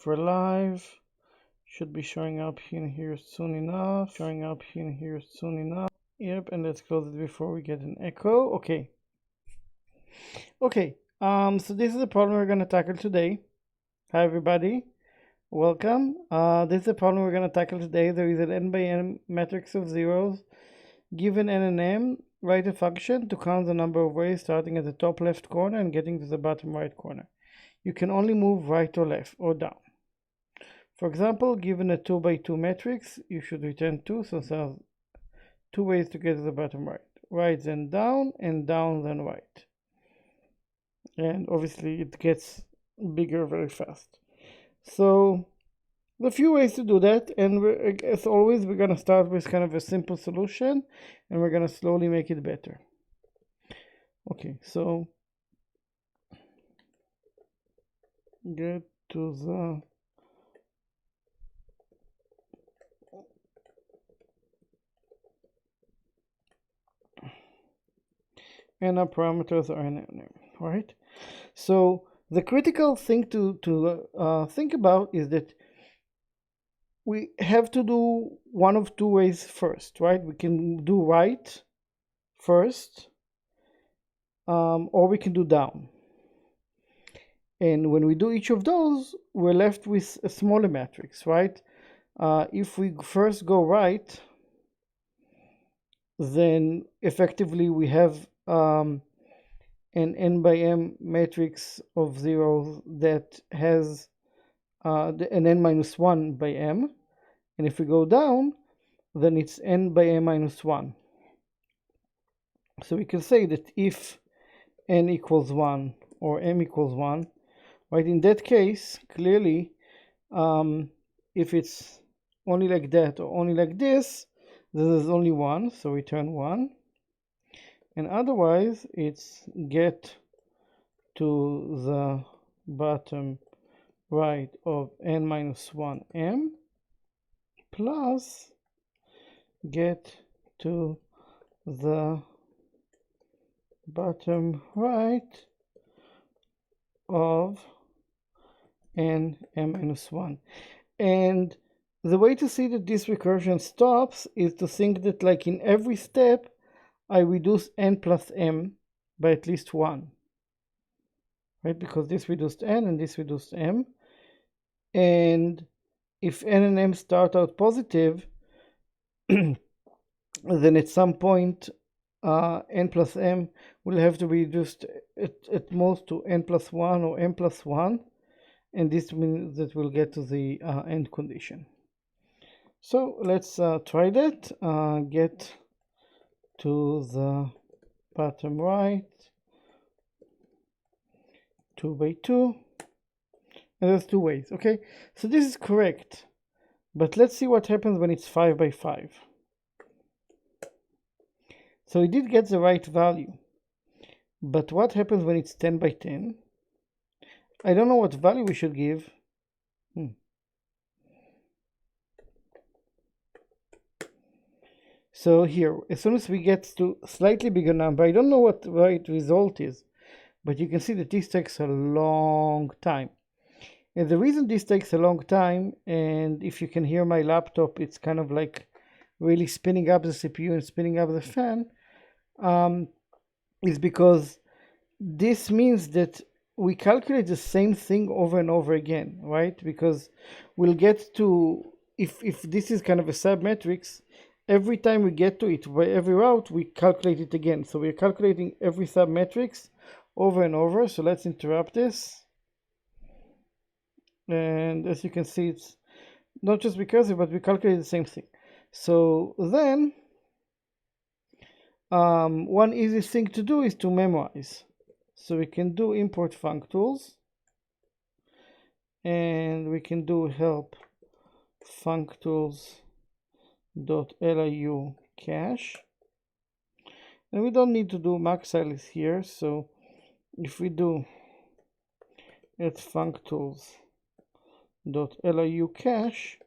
for live. Should be showing up in here soon enough. Yep, and let's close it before we get an echo. Okay. So this is the problem we're gonna tackle today. Hi everybody, welcome. This is the problem we're gonna tackle today. There is an n by n matrix of zeros. Given n and m, write a function to count the number of ways starting at the top left corner and getting to the bottom right corner. You can only move right or left or down. For example, given a 2 by 2 matrix, you should return 2, so there's 2 ways to get to the bottom right. Right then down, and down then right. And obviously it gets bigger very fast. So there are a few ways to do that, and as always we're going to start with kind of a simple solution, and we're going to slowly make it better. Okay, so get to the and our parameters are in there, right? So the critical thing to think about is that we have to do one of two ways first, right? We can do right first, or we can do down. And when we do each of those, we're left with a smaller matrix, right? If we first go right, then effectively we have an n by m matrix of zeros that has an n minus 1 by m. And if we go down, then it's n by m minus 1. So we can say that if n equals 1 or m equals 1, right, in that case, clearly, if it's only like that or only like this is only 1, so return 1. And otherwise, it's get to the bottom right of n minus 1 m plus get to the bottom right of n m minus 1. And the way to see that this recursion stops is to think that, like, in every step I reduce n plus m by at least 1, right? Because this reduced n and this reduced m. And if n and m start out positive, then at some point n plus m will have to be reduced at most to n plus 1 or m plus 1, and this means that we'll get to the end condition. So let's try that. Get to the bottom right 2 by 2, and there's 2 ways. Okay, so this is correct, but let's see what happens when it's 5 by 5. So we did get the right value, but what happens when it's 10 by 10? I don't know what value we should give. So here, as soon as we get to slightly bigger number, I don't know what the right result is, but you can see that this takes a long time. And the reason this takes a long time, and if you can hear my laptop, it's kind of like really spinning up the CPU and spinning up the fan, is because this means that we calculate the same thing over and over again, right? Because we'll get to, if this is kind of a submatrix, every time we get to it by every route, we calculate it again. So we're calculating every submatrix over and over. So let's interrupt this. And as you can see, it's not just recursive, but we calculate the same thing. So then, one easy thing to do is to memorize. So we can do import functools, and we can do help functools.liu cache, and we don't need to do max alice here. So if we do at functools.liu cache,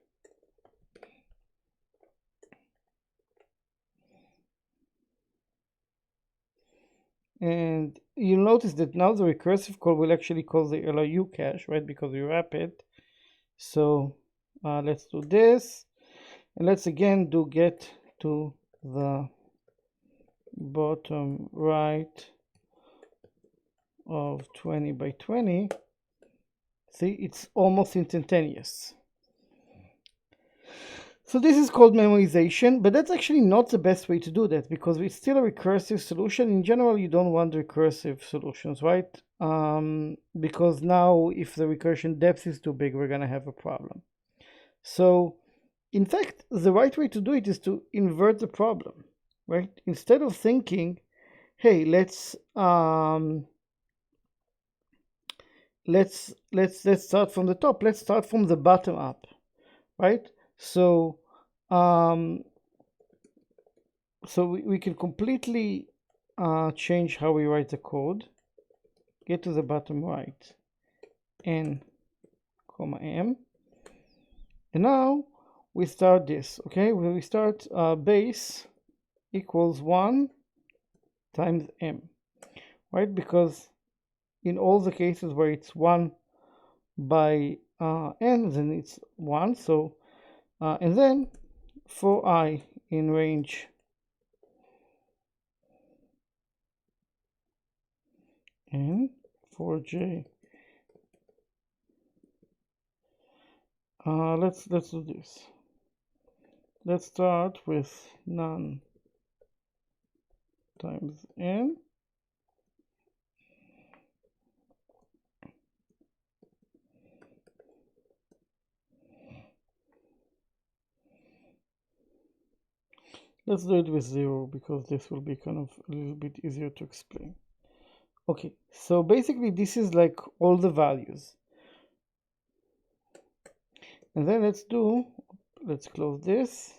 and you'll notice that now the recursive call will actually call the LIU cache, right? Because we wrap it So let's do this, and let's again do get to the bottom right of 20 by 20. See, it's almost instantaneous. So this is called memorization, but that's actually not the best way to do that, because it's still a recursive solution. In general, you don't want recursive solutions, right? Because now if the recursion depth is too big, we're going to have a problem. So in fact, the right way to do it is to invert the problem, right? Instead of thinking, hey, let's start from the top. Let's start from the bottom up, right? So we can completely change how we write the code. Get to the bottom right, n, comma m, and now we start this. Okay, we start base equals 1 times m, right? Because in all the cases where it's 1 by n, then it's 1. So and then for I in range n, for j, let's do this. Let's start with none times n. Let's do it with 0, because this will be kind of a little bit easier to explain. Okay, so basically this is like all the values. And then let's close this.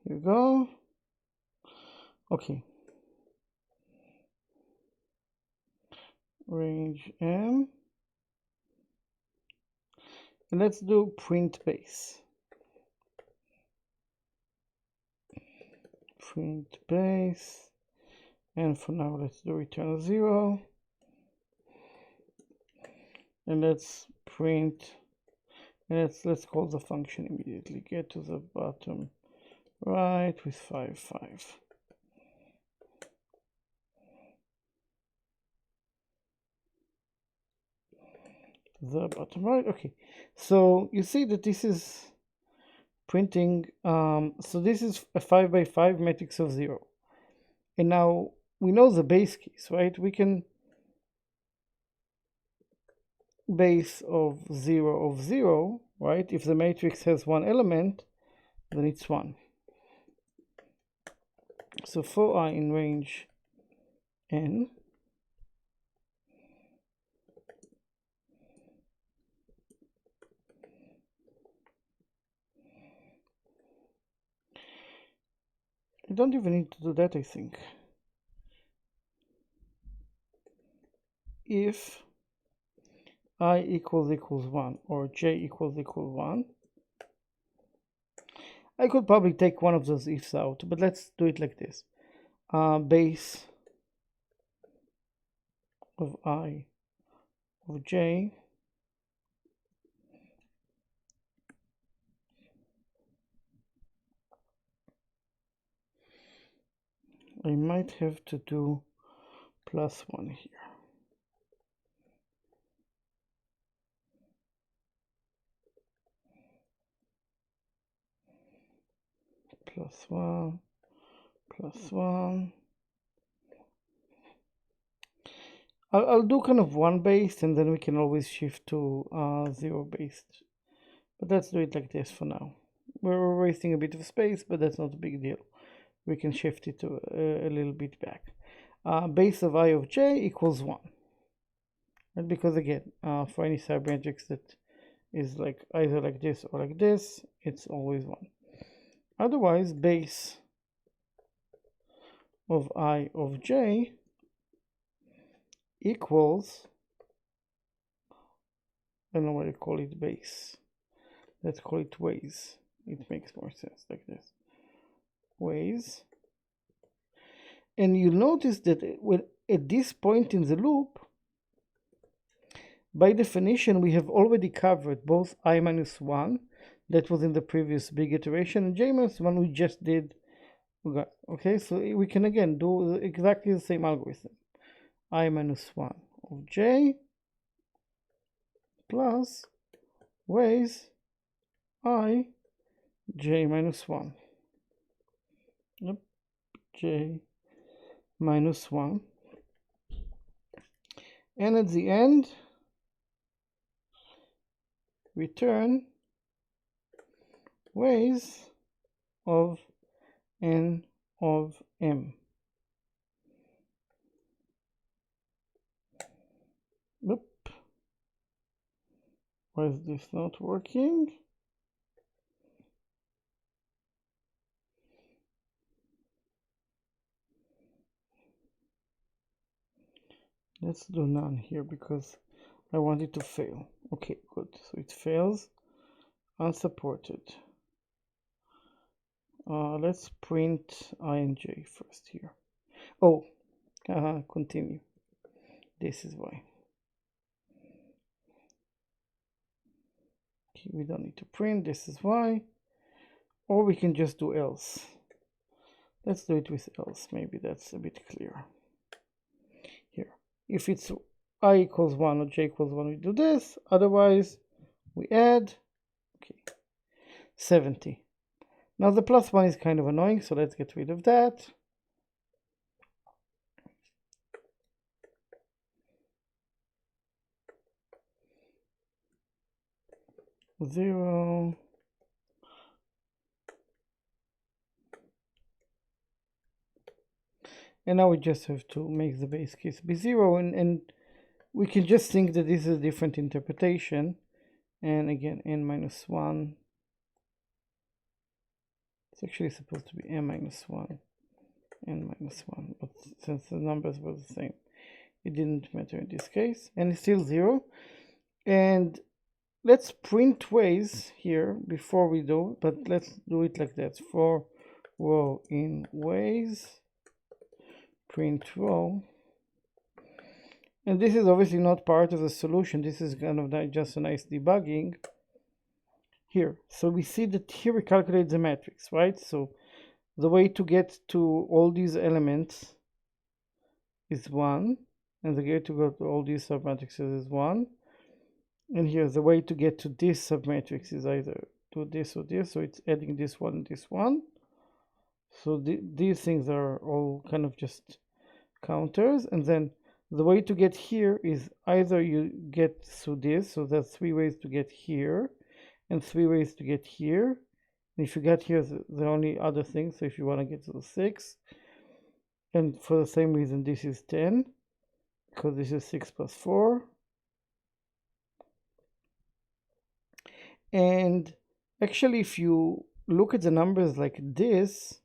Here we go. Okay. Range m. And let's do print base. Print base. And for now, let's do return 0. And let's print, and let's call the function immediately. Get to the bottom right with 5, 5. The bottom right. Okay, so you see that this is printing. So this is a 5 by 5 matrix of 0. And now we know the base case, right? We can base of 0, right? If the matrix has one element, then it's 1. So for I in range n, I don't even need to do that, I think. If I equals 1 or j equals 1, I could probably take one of those ifs out, but let's do it like this. Base of I of j I might have to do +1 here. +1, +1. I'll do kind of 1 based, and then we can always shift to 0 based. But let's do it like this for now. We're wasting a bit of space, but that's not a big deal. We can shift it to a little bit back. Base of I of j equals 1. And because again, for any submatrix that is like either like this or like this, it's always 1. Otherwise, base of I of j equals, I don't know why I call it base. Let's call it ways. It makes more sense like this. Ways. And you'll notice that at this point in the loop, by definition, we have already covered both I minus 1, that was in the previous big iteration, and j minus 1 we just did. Okay, so we can again do exactly the same algorithm. I minus 1 of j plus ways I j minus 1. Yep, j minus 1. And at the end, return ways of n of m. Nope. Why is this not working? Let's do none here because I want it to fail. Okay, good. So it fails. Unsupported. Let's print I and j first here. Oh, continue. This is why. Okay, we don't need to print. This is why. Or we can just do else. Let's do it with else. Maybe that's a bit clearer. Here, if it's I equals 1 or j equals 1, we do this. Otherwise, we add. Okay, 70. Now the plus 1 is kind of annoying, so let's get rid of that. Zero. And now we just have to make the base case be 0, and we can just think that this is a different interpretation. And again, n minus 1. It's actually supposed to be n minus 1, n minus 1, but since the numbers were the same, it didn't matter in this case, and it's still 0. And let's print ways here before we do, but let's do it like that. For row in ways, print row. And this is obviously not part of the solution. This is kind of just a nice debugging here. So we see that here we calculate the matrix, right? So the way to get to all these elements is 1, and the way to go to all these submatrices is 1. And here the way to get to this submatrix is either do this or this, so it's adding this one and this one. So these things are all kind of just counters, and then the way to get here is either you get through this, so there's 3 ways to get here, and 3 ways to get here. And if you get here, the only other thing, so if you want to get to the 6, and for the same reason, this is 10, because this is 6 plus 4. And actually, if you look at the numbers like this,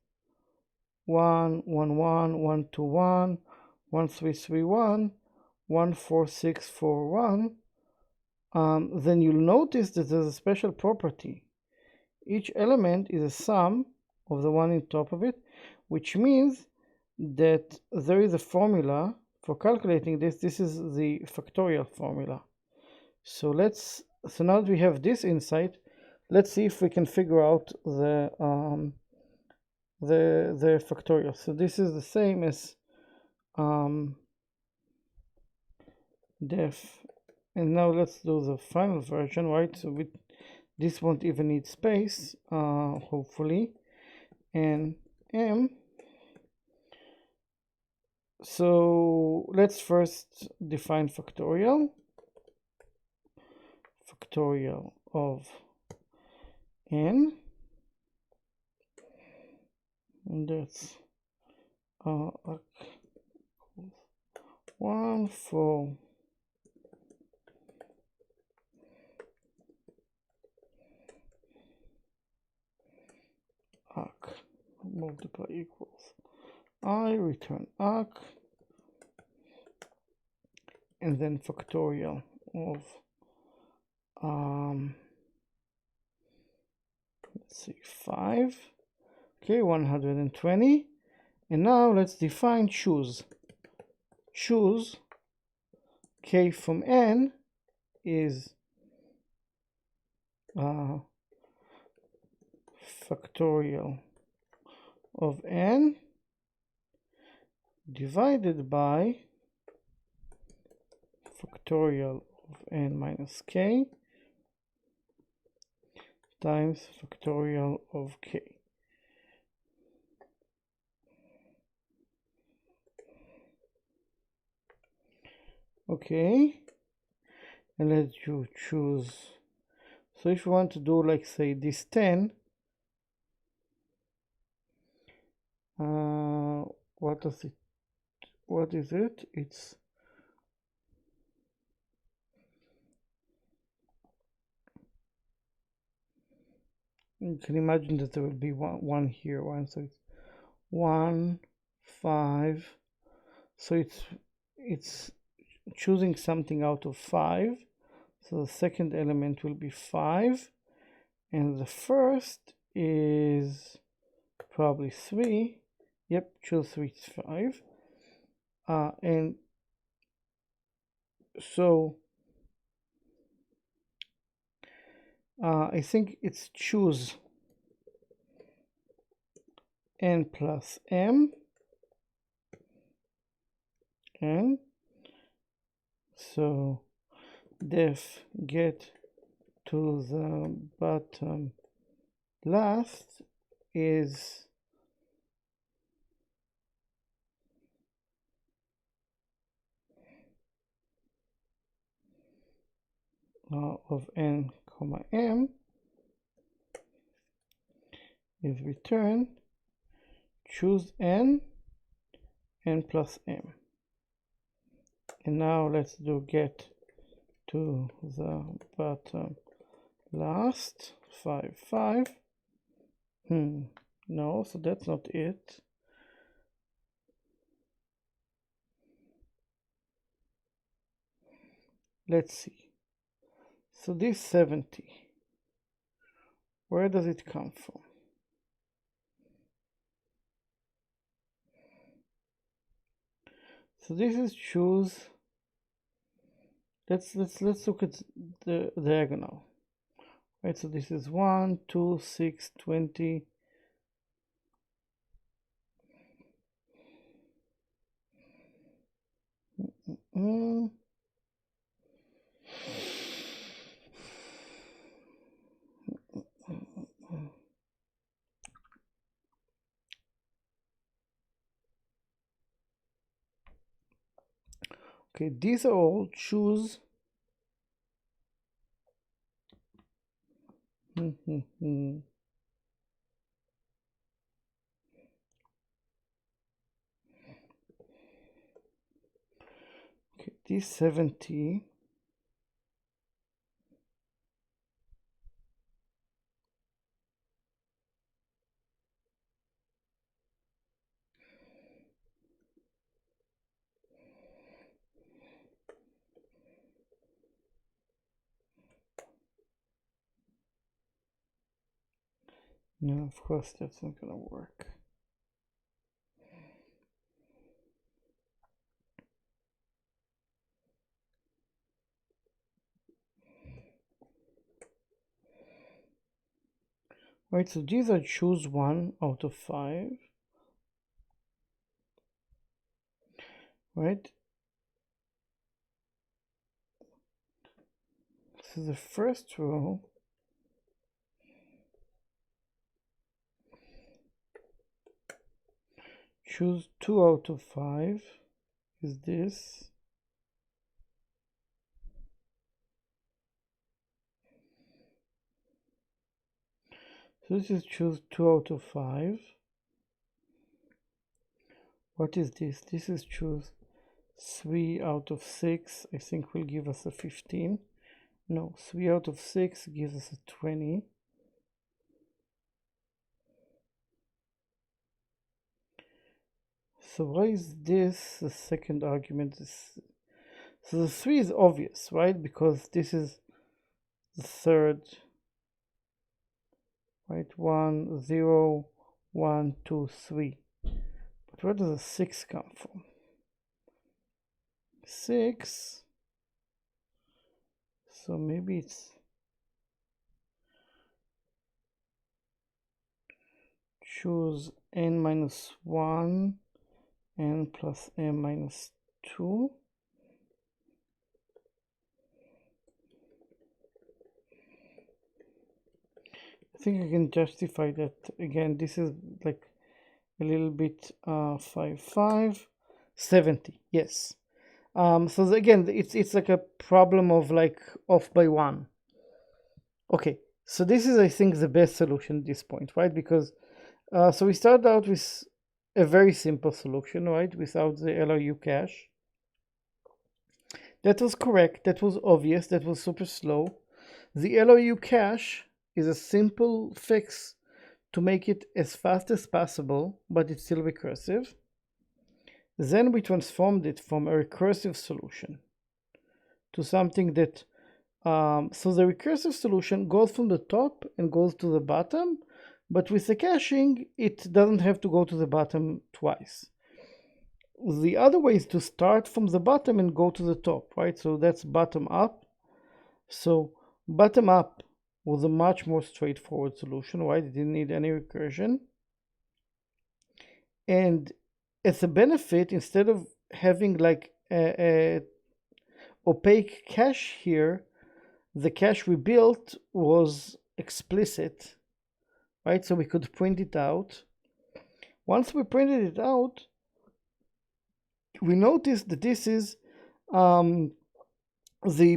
1, 1, 1, 1, 2, 1, 1, 3, 3, 1, 1, 4, 6, 4, 1, then you'll notice that there's a special property. Each element is a sum of the one on top of it, which means that there is a formula for calculating this. This is the factorial formula. So now that we have this insight, let's see if we can figure out the factorial. So this is the same as def, and now let's do the final version, right? So this won't even need space, hopefully, and m. So let's first define factorial of n, and that's 1 for arc multiply equals I return arc, and then factorial of let's see, 5, okay, 120. And now let's define choose choose k from n is factorial of n divided by factorial of n minus k times factorial of k. Okay, and let you choose. So if you want to do, like, say this 10, what is it? It's you can imagine that there will be one here, so it's 1, 5. So it's choosing something out of 5. So the second element will be 5, and the first is probably 3. Yep, choose 3, it's 5. And so I think it's choose n plus m, and so def get to the bottom last is of n comma m is return choose n plus m. And now let's do get to the bottom last 5, 5. No, so that's not it. Let's see. So this 70, where does it come from? So this is choose. Let's look at the diagonal. Right, so this is 1, 2, 6, 20. Okay, these are all choose. Okay, this 70. No, of course that's not gonna work. Right, so these are choose 1 out of 5. Right? So the first row choose 2 out of 5 is this. So this is choose 2 out of 5. What is this? This is choose 3 out of 6. I think will give us a 15. No, 3 out of 6 gives us a 20. So why is this the second argument? So the 3 is obvious, right? Because this is the third. Right, 1, 0, 1, 2, 3. But where does the 6 come from? 6. So maybe it's choose n minus 1, n plus m minus 2. I think I can justify that. Again, this is like a little bit 5, 5, 70. Yes. So again, it's like a problem of like off by 1. Okay, so this is, I think, the best solution at this point, right? Because so we started out with a very simple solution, right? Without the LRU cache. That was correct. That was obvious. That was super slow. The LRU cache is a simple fix to make it as fast as possible, but it's still recursive. Then we transformed it from a recursive solution to something that, so the recursive solution goes from the top and goes to the bottom, but with the caching, it doesn't have to go to the bottom twice. The other way is to start from the bottom and go to the top, right? So that's bottom up. So bottom up was a much more straightforward solution, right? It didn't need any recursion. And as a benefit, instead of having like a opaque cache here, the cache we built was explicit, right? So we could print it out. Once we printed it out, we noticed that this is the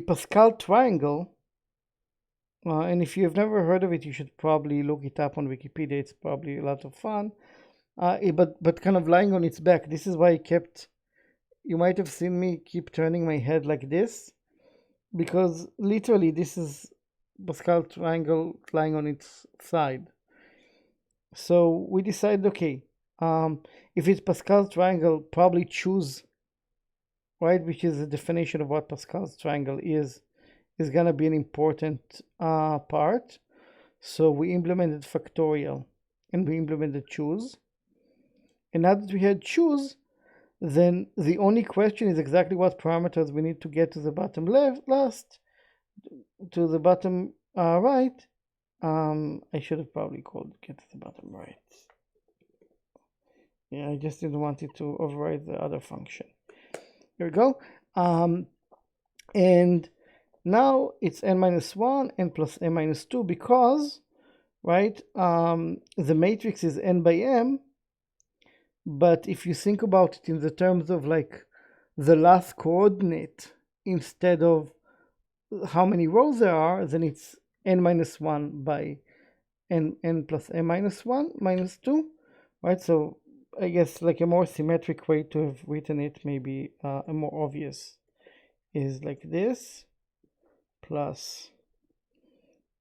Pascal Triangle. And if you've never heard of it, you should probably look it up on Wikipedia. It's probably a lot of fun. But kind of lying on its back. This is why you might have seen me keep turning my head like this, because literally this is Pascal Triangle lying on its side. So we decided, okay, if it's Pascal Triangle, probably choose, right, which is the definition of what Pascal's triangle is gonna be an important part. So we implemented factorial and we implemented choose. And now that we had choose, then the only question is exactly what parameters we need to get to the bottom last, to the bottom right. I should have probably called get to the bottom right. Yeah, I just didn't want it to override the other function. Here we go. And now it's n minus 1, n plus n minus 2, because, right, the matrix is n by m. But if you think about it in the terms of like the last coordinate instead of how many rows there are, then it's n minus 1 by n plus n minus 1 minus 2, right? So I guess like a more symmetric way to have written it, maybe a more obvious, is like this plus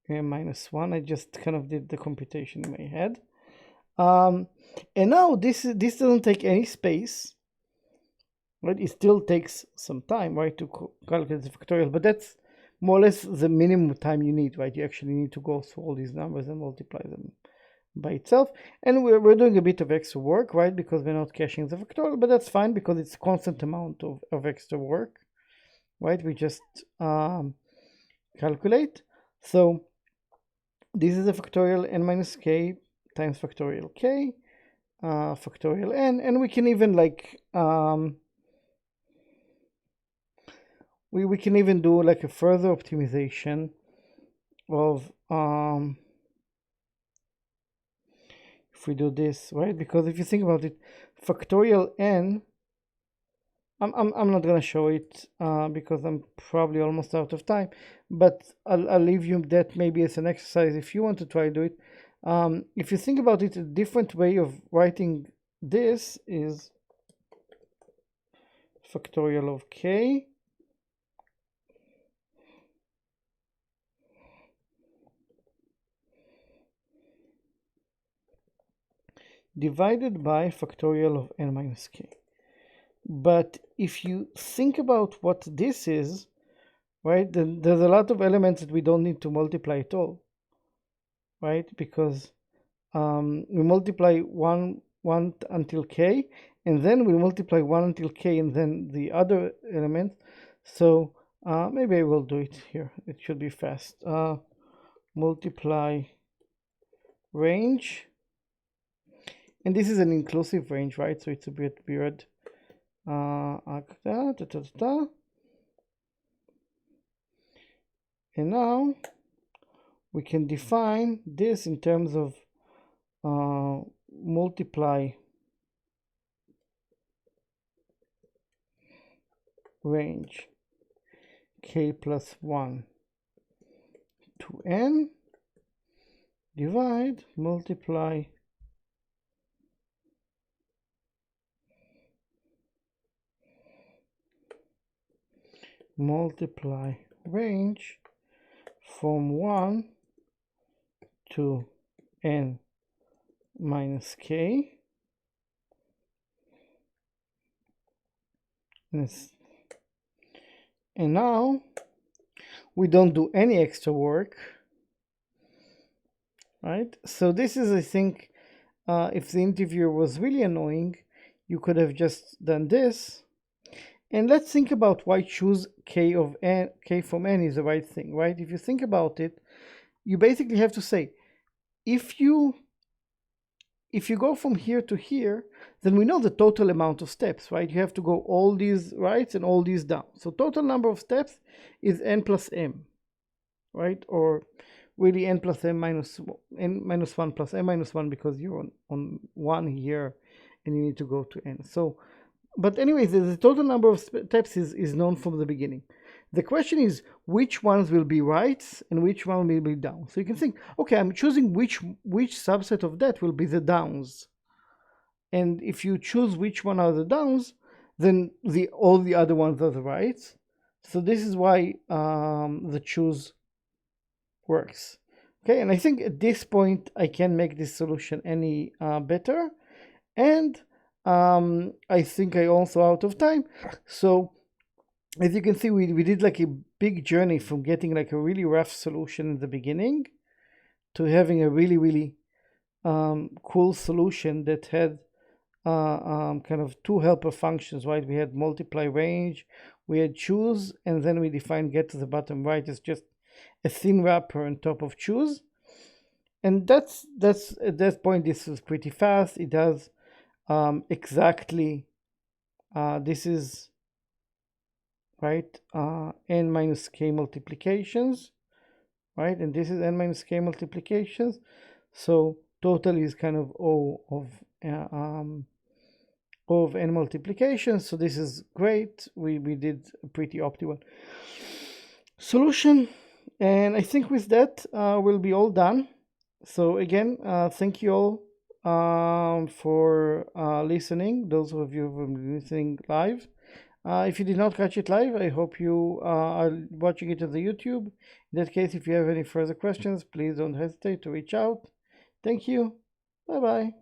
n minus 1. I just kind of did the computation in my head. And now this doesn't take any space, right? It still takes some time, right, to calculate the factorial, but that's more or less the minimum time you need, right? You actually need to go through all these numbers and multiply them by itself. And we're doing a bit of extra work, right, because we're not caching the factorial, but that's fine because it's a constant amount of extra work, right? We just calculate. So this is a factorial n minus k times factorial k, factorial n, and we can even like we can even do like a further optimization of if we do this, right? Because if you think about it, factorial n, I'm not gonna show it because I'm probably almost out of time, but I'll leave you that maybe as an exercise if you want to try to do it. If you think about it, a different way of writing this is factorial of k divided by factorial of n minus k. But if you think about what this is, right, then there's a lot of elements that we don't need to multiply at all, right? Because we multiply one until k, and then we multiply 1 until k and then the other element. So maybe I will do it here. It should be fast. Multiply range, and this is an inclusive range, right? So it's a bit weird. And now we can define this in terms of multiply range k plus 1 to n divide multiply range from 1 to n minus k. And now we don't do any extra work, right? So this is, I think, if the interviewer was really annoying, you could have just done this. And let's think about why choose k of n, k from n is the right thing, right? If you think about it, you basically have to say, if you go from here to here, then we know the total amount of steps, right? You have to go all these rights and all these down. So total number of steps is n plus m, right? Or really n plus m minus 1 plus m minus 1, because you're on 1 here and you need to go to n. So, but anyways, the total number of steps is known from the beginning. The question is which ones will be rights and which one will be down. So you can think, okay, I'm choosing which subset of that will be the downs. And if you choose which one are the downs, then all the other ones are the rights. So this is why the choose works. Okay, and I think at this point I can make this solution any better. And I think I also out of time. So as you can see, we did like a big journey from getting like a really rough solution in the beginning to having a really cool solution that had kind of two helper functions, right? We had multiply range, we had choose, and then we defined get to the bottom right as just a thin wrapper on top of choose. And that's at that point this is pretty fast. It does exactly this is right n minus k multiplications, right? And this is n minus k multiplications. So total is kind of O of n multiplications. So this is great. We did a pretty optimal solution. And I think with that we'll be all done. So again, thank you all for listening, those of you who are listening live. If you did not catch it live, I hope you are watching it on the YouTube. In that case, if you have any further questions, please don't hesitate to reach out. Thank you. Bye-bye.